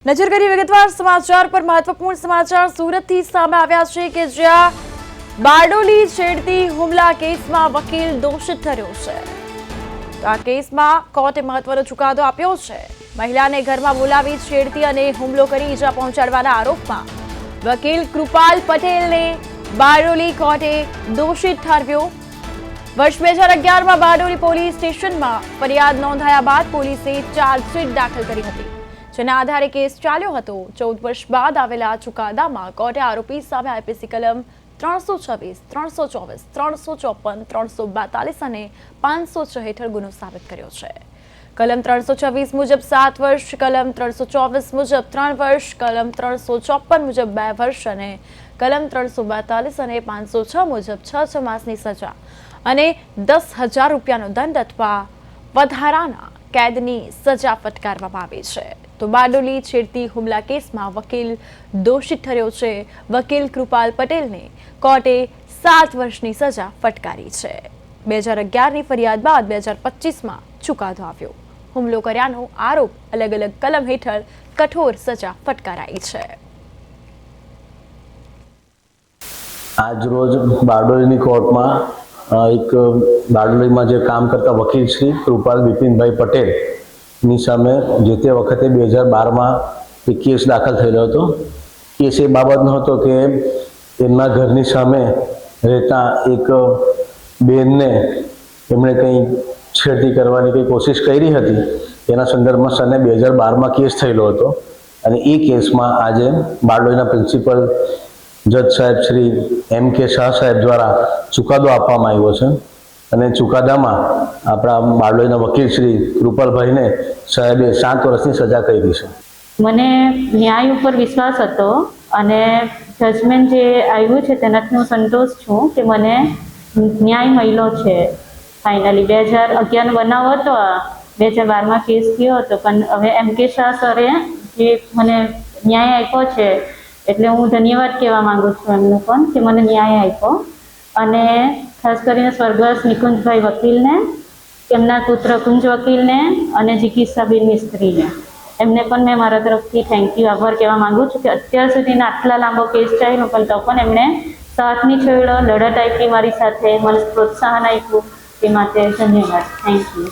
નજર કરી વિગતવાર સમાચાર પર મહત્વપૂર્ણ સમાચાર સુરતથી સામે આવ્યા છે કે જ્યાં બારડોલી છેડતી હુમલા કેસમાં વકીલ દોષિત ઠર્યો છે। તો આ કેસમાં કોર્ટે મહત્વનો ચુકાદો આપ્યો છે। મહિલાને ઘરમાં બોલાવી છેડતી અને હુમલો કરી ઈજા પહોંચાડવાના આરોપમાં વકીલ કૃપાલ પટેલને બારડોલી કોર્ટે દોષિત ઠારવ્યો। વર્ષ 2011માં બારડોલી પોલીસ સ્ટેશનમાં ફરિયાદ નોંધાયા બાદ પોલીસે ચાર્જશીટ દાખલ કરી હતી, જેના આધારે કેસ ચાલ્યો હતો। 14 વર્ષ બાદ આવેલા ચુકાદામાં કોર્ટે આરોપી સામે આઈપીસી કલમ 326, 324, 354, 342 અને 506 હેઠળ ગુનો સાબિત કર્યો છે। કલમ 326 મુજબ 7 વર્ષ, કલમ 324 મુજબ 3 વર્ષ, કલમ 354 મુજબ 2 વર્ષ અને કલમ 342 અને 506 મુજબ 6 માસની સજા અને 10,000 રૂપિયાનો દંડ અથવા વધારાના કેદની સજા ફટકારવામાં આવી છે। તો બારડોલી છેડતી હુમલા કેસમાં વકીલ દોષિત ઠર્યો છે। વકીલ કૃપાલ પટેલને કોર્ટે 7 વર્ષની સજા ફટકારી છે। 2011ની ફરિયાદ બાદ 2025માં ચુકાદો આવ્યો। હુમલો કર્યાનો આરોપ અલગ અલગ કલમ હેઠળ કઠોર સજા ફટકારાઈ છે। આજ રોજ બારડોલીની કોર્ટમાં એક બારડોલીમાં જે કામ કરતા વકીલ શ્રી કૃપાલ બિપિનભાઈ પટેલ ની સામે જે તે વખતે 2012માં એક કેસ દાખલ થયેલો હતો। કેસ એ બાબતનો હતો કે એમના ઘરની સામે રહેતા એક બેનને એમણે કંઈ છેડતી કરવાની કંઈ કોશિશ કરી હતી। તેના સંદર્ભમાં સને 2012માં કેસ થયેલો હતો અને એ કેસમાં આજે બારડોલીના પ્રિન્સિપલ જજ સાહેબ શ્રી M.K. શાહ સાહેબ દ્વારા ચુકાદો આપવામાં આવ્યો છે અને ચુકાદામાં આપણા બારડોલીના વકીલ શ્રી કૃપાલભાઈને સાહેબે 7 વર્ષની સજા કરી છે। મને ન્યાય ઉપર વિશ્વાસ હતો અને જજમેન્ટ જે આવ્યું છે તેનાથી હું સંતોષ છું કે મને ન્યાય મળ્યો છે। ફાઇનલી 2011નો બનાવ હતો, 2012માં કેસ થયો હતો, પણ હવે M.K. શાહ સરે જે મને ન્યાય આપ્યો છે એટલે હું ધન્યવાદ કહેવા માંગુ છું એમનું પણ કે મને ન્યાય આપ્યો। અને ખાસ કરીને સ્વર્ગસ્થ નિકુંજભાઈ વકીલને, એમના પુત્ર કુંજ વકીલને અને જિગીષાબેન મિસ્ત્રીને, એમને પણ મેં મારા તરફથી થેન્ક યુ, આભાર કહેવા માંગુ છું કે અત્યાર સુધીના આટલા લાંબો કેસ ચાલ્યો પણ તો પણ એમણે સાથ ની છોડ્યો, લડત આપી મારી સાથે, મને પ્રોત્સાહન આપ્યું, તે માટે ધન્યવાદ, થેન્ક યુ।